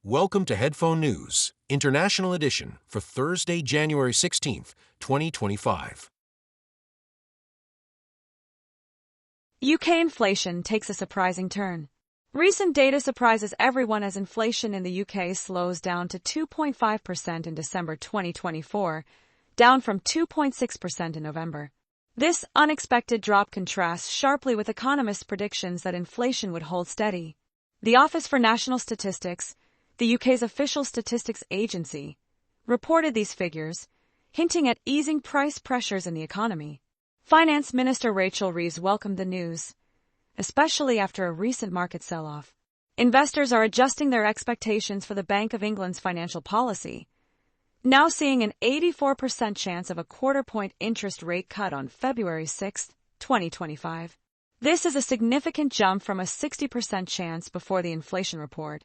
Welcome to Headphone News, International Edition for Thursday, January 16th, 2025. UK inflation takes a surprising turn. Recent data surprises everyone as inflation in the UK slows down to 2.5% in December 2024, down from 2.6% in November. This unexpected drop contrasts sharply with economists' predictions that inflation would hold steady. The Office for National Statistics, the UK's official statistics agency, reported these figures, hinting at easing price pressures in the economy. Finance Minister Rachel Reeves welcomed the news, especially after a recent market sell-off. Investors are adjusting their expectations for the Bank of England's financial policy, now seeing an 84% chance of a quarter-point interest rate cut on February 6, 2025. This is a significant jump from a 60% chance before the inflation report.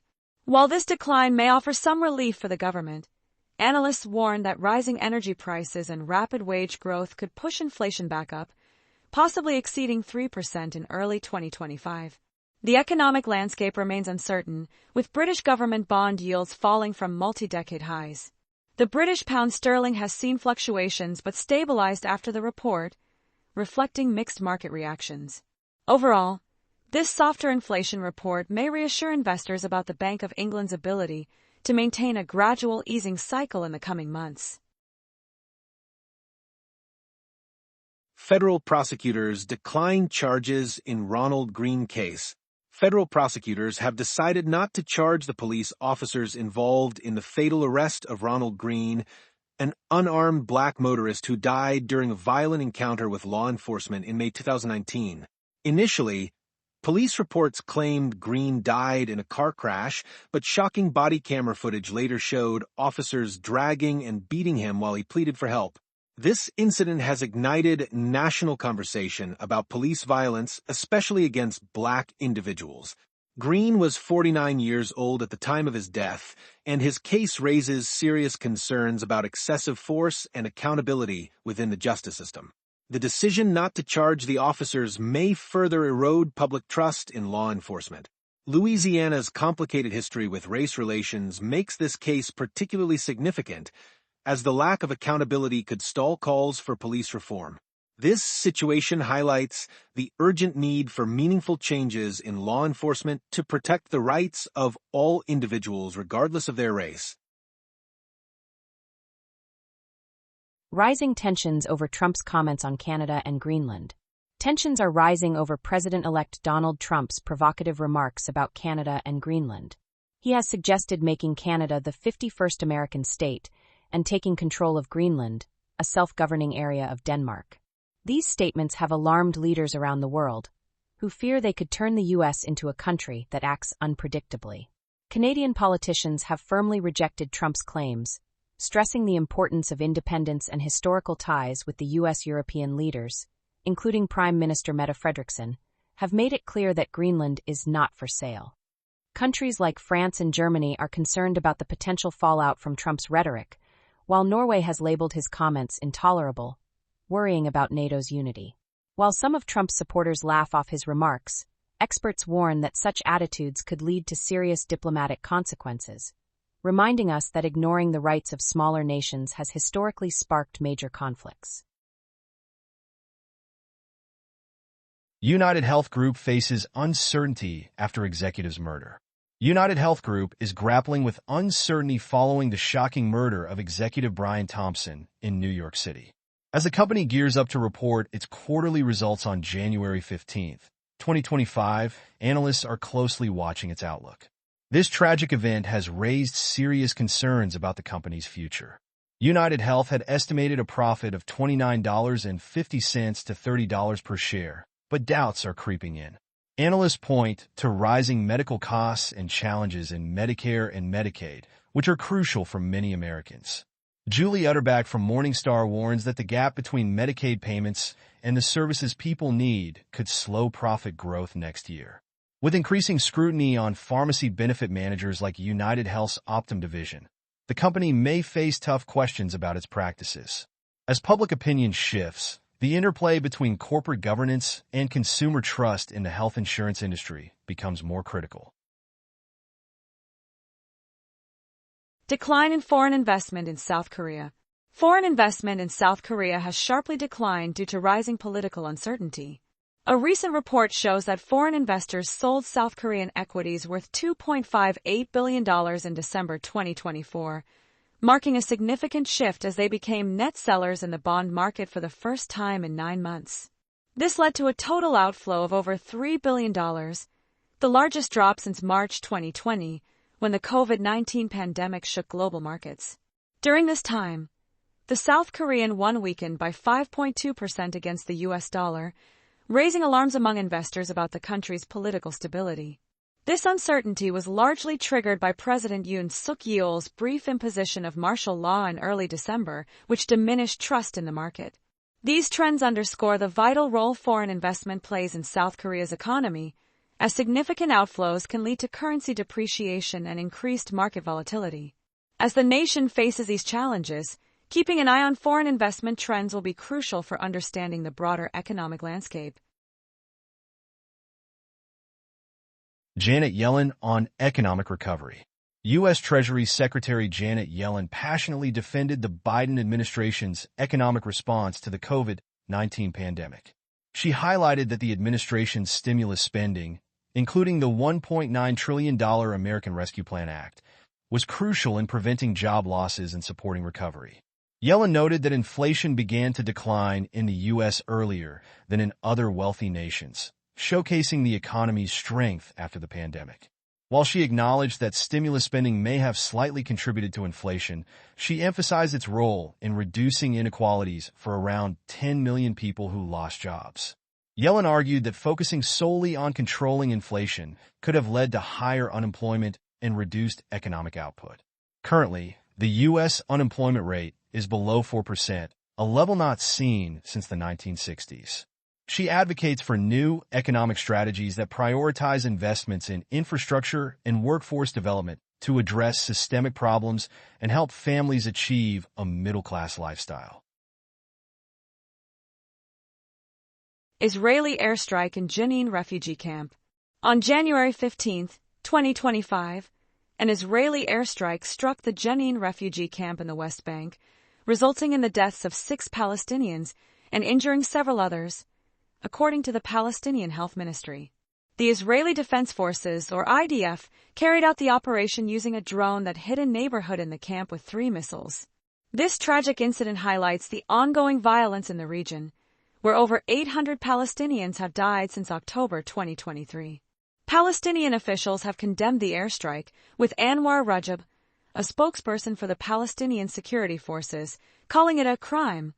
While this decline may offer some relief for the government, analysts warn that rising energy prices and rapid wage growth could push inflation back up, possibly exceeding 3% in early 2025. The economic landscape remains uncertain, with British government bond yields falling from multi-decade highs. The British pound sterling has seen fluctuations but stabilized after the report, reflecting mixed market reactions. Overall, this softer inflation report may reassure investors about the Bank of England's ability to maintain a gradual easing cycle in the coming months. Federal prosecutors decline charges in Ronald Greene case. Federal prosecutors have decided not to charge the police officers involved in the fatal arrest of Ronald Greene, an unarmed black motorist who died during a violent encounter with law enforcement in May 2019. Initially, police reports claimed Greene died in a car crash, but shocking body camera footage later showed officers dragging and beating him while he pleaded for help. This incident has ignited national conversation about police violence, especially against black individuals. Greene was 49 years old at the time of his death, and his case raises serious concerns about excessive force and accountability within the justice system. The decision not to charge the officers may further erode public trust in law enforcement. Louisiana's complicated history with race relations makes this case particularly significant, as the lack of accountability could stall calls for police reform. This situation highlights the urgent need for meaningful changes in law enforcement to protect the rights of all individuals regardless of their race. Rising tensions over Trump's comments on Canada and Greenland. Tensions are rising over President-elect Donald Trump's provocative remarks about Canada and Greenland. He has suggested making Canada the 51st American state and taking control of Greenland, a self-governing area of Denmark. These statements have alarmed leaders around the world, who fear they could turn the U.S. into a country that acts unpredictably. Canadian politicians have firmly rejected Trump's claims, stressing the importance of independence and historical ties with the U.S. European leaders, including Prime Minister Mette Frederiksen, have made it clear that Greenland is not for sale. Countries like France and Germany are concerned about the potential fallout from Trump's rhetoric, while Norway has labeled his comments intolerable, worrying about NATO's unity. While some of Trump's supporters laugh off his remarks, experts warn that such attitudes could lead to serious diplomatic consequences, reminding us that ignoring the rights of smaller nations has historically sparked major conflicts. UnitedHealth Group faces uncertainty after executive's murder. UnitedHealth Group is grappling with uncertainty following the shocking murder of executive Brian Thompson in New York City. As the company gears up to report its quarterly results on January 15, 2025, analysts are closely watching its outlook. This tragic event has raised serious concerns about the company's future. UnitedHealth had estimated a profit of $29.50 to $30 per share, but doubts are creeping in. Analysts point to rising medical costs and challenges in Medicare and Medicaid, which are crucial for many Americans. Julie Utterback from Morningstar warns that the gap between Medicaid payments and the services people need could slow profit growth next year. With increasing scrutiny on pharmacy benefit managers like UnitedHealth's Optum division, the company may face tough questions about its practices. As public opinion shifts, the interplay between corporate governance and consumer trust in the health insurance industry becomes more critical. Decline in foreign investment in South Korea. Foreign investment in South Korea has sharply declined due to rising political uncertainty. A recent report shows that foreign investors sold South Korean equities worth $2.58 billion in December 2024, marking a significant shift as they became net sellers in the bond market for the first time in 9 months. This led to a total outflow of over $3 billion, the largest drop since March 2020, when the COVID-19 pandemic shook global markets. During this time, the South Korean won weakened by 5.2% against the US dollar, raising alarms among investors about the country's political stability. This uncertainty was largely triggered by President Yoon Suk-yeol's brief imposition of martial law in early December, which diminished trust in the market. These trends underscore the vital role foreign investment plays in South Korea's economy, as significant outflows can lead to currency depreciation and increased market volatility. As the nation faces these challenges, keeping an eye on foreign investment trends will be crucial for understanding the broader economic landscape. Janet Yellen on economic recovery. U.S. Treasury Secretary Janet Yellen passionately defended the Biden administration's economic response to the COVID-19 pandemic. She highlighted that the administration's stimulus spending, including the $1.9 trillion American Rescue Plan Act, was crucial in preventing job losses and supporting recovery. Yellen noted that inflation began to decline in the U.S. earlier than in other wealthy nations, showcasing the economy's strength after the pandemic. While she acknowledged that stimulus spending may have slightly contributed to inflation, she emphasized its role in reducing inequalities for around 10 million people who lost jobs. Yellen argued that focusing solely on controlling inflation could have led to higher unemployment and reduced economic output. Currently, the U.S. unemployment rate is below 4%, a level not seen since the 1960s. She advocates for new economic strategies that prioritize investments in infrastructure and workforce development to address systemic problems and help families achieve a middle-class lifestyle. Israeli airstrike in Jenin refugee camp. On January 15, 2025, an Israeli airstrike struck the Jenin refugee camp in the West Bank, resulting in the deaths of 6 Palestinians and injuring several others, according to the Palestinian Health Ministry. The Israeli Defense Forces, or IDF, carried out the operation using a drone that hit a neighborhood in the camp with 3 missiles. This tragic incident highlights the ongoing violence in the region, where over 800 Palestinians have died since October 2023. Palestinian officials have condemned the airstrike, with Anwar Rajab, a spokesperson for the Palestinian Security Forces, calling it a crime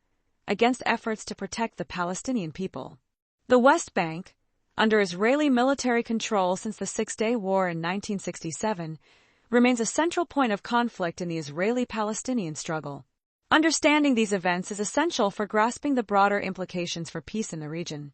against efforts to protect the Palestinian people. The West Bank, under Israeli military control since the Six-Day War in 1967, remains a central point of conflict in the Israeli-Palestinian struggle. Understanding these events is essential for grasping the broader implications for peace in the region.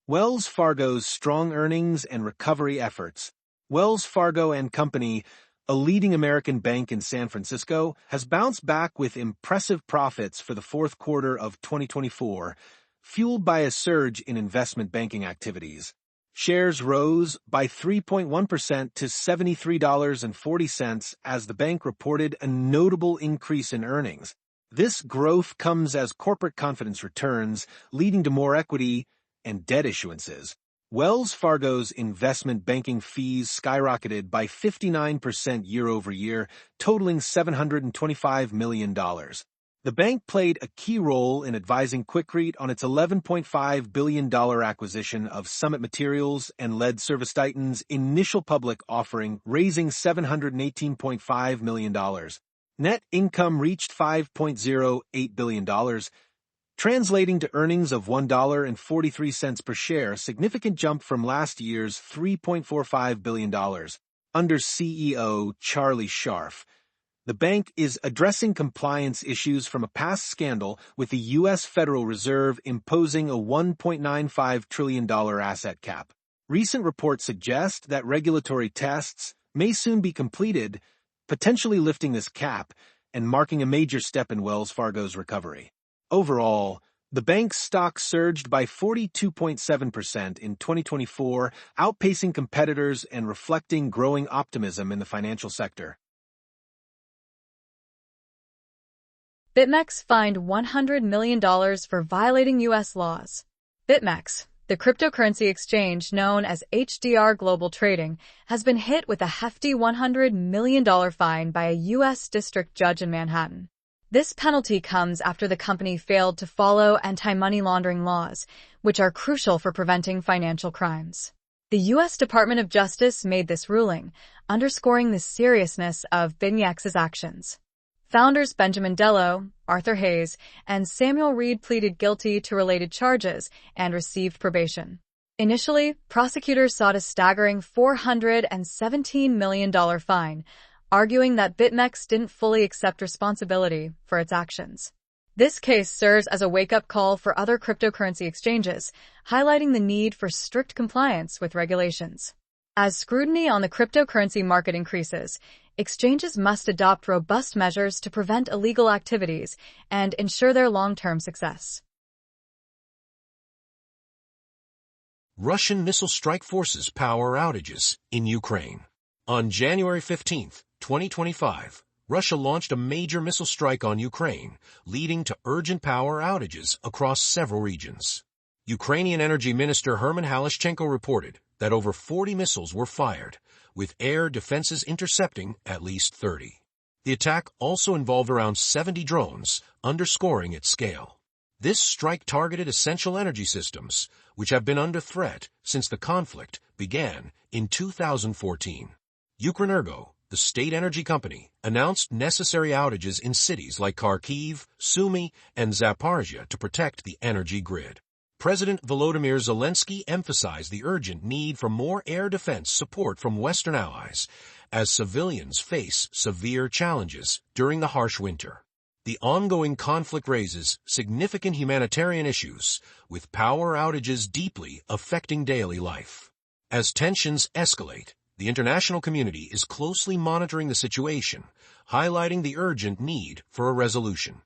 Wells Fargo's strong earnings and recovery efforts. Wells Fargo and Company, a leading American bank in San Francisco, has bounced back with impressive profits for the fourth quarter of 2024, fueled by a surge in investment banking activities. Shares rose by 3.1% to $73.40 as the bank reported a notable increase in earnings. This growth comes as corporate confidence returns, leading to more equity and debt issuances. Wells Fargo's investment banking fees skyrocketed by 59% year-over-year, totaling $725 million. The bank played a key role in advising Quikrete on its $11.5 billion acquisition of Summit Materials and led ServiceTitan's initial public offering, raising $718.5 million. Net income reached $5.08 billion, translating to earnings of $1.43 per share, a significant jump from last year's $3.45 billion. Under CEO Charlie Scharf, the bank is addressing compliance issues from a past scandal, with the U.S. Federal Reserve imposing a $1.95 trillion asset cap. Recent reports suggest that regulatory tests may soon be completed, potentially lifting this cap and marking a major step in Wells Fargo's recovery. Overall, The bank's stock surged by 42.7% in 2024, outpacing competitors and reflecting growing optimism in the financial sector. BitMEX fined $100 million for violating U.S. laws. BitMEX, the cryptocurrency exchange known as HDR Global Trading, has been hit with a hefty $100 million fine by a U.S. district judge in Manhattan. This penalty comes after the company failed to follow anti-money laundering laws, which are crucial for preventing financial crimes. The U.S. Department of Justice made this ruling, underscoring the seriousness of BitMEX's actions. Founders Benjamin Dello, Arthur Hayes, and Samuel Reed pleaded guilty to related charges and received probation. Initially, prosecutors sought a staggering $417 million fine, arguing that BitMEX didn't fully accept responsibility for its actions. This case serves as a wake-up call for other cryptocurrency exchanges, highlighting the need for strict compliance with regulations. As scrutiny on the cryptocurrency market increases, exchanges must adopt robust measures to prevent illegal activities and ensure their long-term success. Russian missile strike forces power outages in Ukraine. On January 15, 2025, Russia launched a major missile strike on Ukraine, leading to urgent power outages across several regions. Ukrainian Energy Minister Herman Halashchenko reported that over 40 missiles were fired, with air defenses intercepting at least 30. The attack also involved around 70 drones, underscoring its scale. This strike targeted essential energy systems, which have been under threat since the conflict began in 2014. Ukrenergo, the state energy company, announced necessary outages in cities like Kharkiv, Sumy, and Zaporizhia to protect the energy grid. President Volodymyr Zelensky emphasized the urgent need for more air defense support from Western allies as civilians face severe challenges during the harsh winter. The ongoing conflict raises significant humanitarian issues, with power outages deeply affecting daily life. As tensions escalate, the international community is closely monitoring the situation, highlighting the urgent need for a resolution.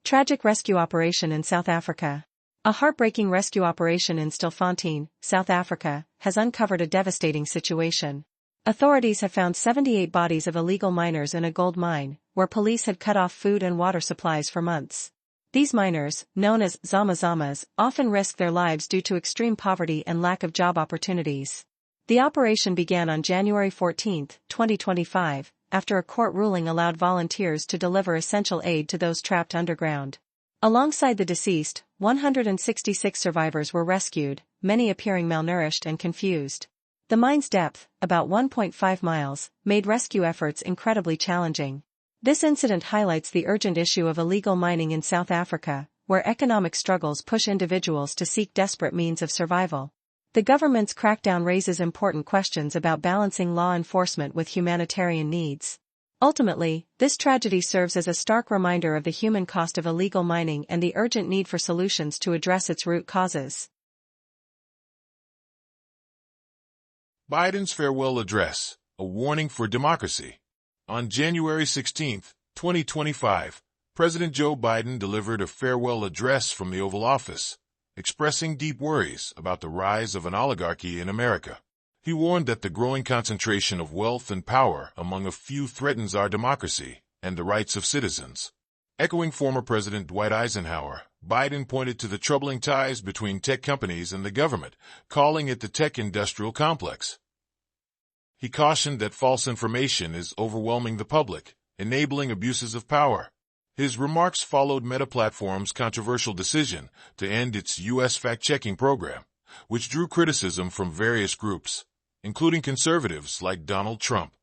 Tragic rescue operation in South Africa. A heartbreaking rescue operation in Stilfontein, South Africa, has uncovered a devastating situation. Authorities have found 78 bodies of illegal miners in a gold mine, where police had cut off food and water supplies for months. These miners, known as zama-zamas, often risk their lives due to extreme poverty and lack of job opportunities. The operation began on January 14, 2025, after a court ruling allowed volunteers to deliver essential aid to those trapped underground. Alongside the deceased, 166 survivors were rescued, many appearing malnourished and confused. The mine's depth, about 1.5 miles, made rescue efforts incredibly challenging. This incident highlights the urgent issue of illegal mining in South Africa, where economic struggles push individuals to seek desperate means of survival. The government's crackdown raises important questions about balancing law enforcement with humanitarian needs. Ultimately, this tragedy serves as a stark reminder of the human cost of illegal mining and the urgent need for solutions to address its root causes. Biden's farewell address, a warning for democracy. On January 16, 2025, President Joe Biden delivered a farewell address from the Oval Office, expressing deep worries about the rise of an oligarchy in America. He warned that the growing concentration of wealth and power among a few threatens our democracy and the rights of citizens. Echoing former President Dwight Eisenhower, Biden pointed to the troubling ties between tech companies and the government, calling it the tech industrial complex. He cautioned that false information is overwhelming the public, enabling abuses of power. His remarks followed Meta Platform's controversial decision to end its U.S. fact-checking program, which drew criticism from various groups, including conservatives like Donald Trump.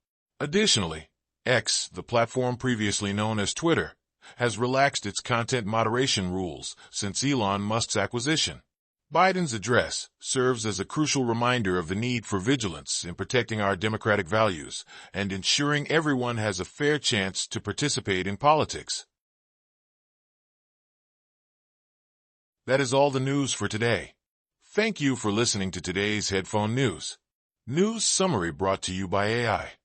Additionally, X, the platform previously known as Twitter, has relaxed its content moderation rules since Elon Musk's acquisition. Biden's address serves as a crucial reminder of the need for vigilance in protecting our democratic values and ensuring everyone has a fair chance to participate in politics. That is all the news for today. Thank you for listening to today's Headphone News. News summary brought to you by AI.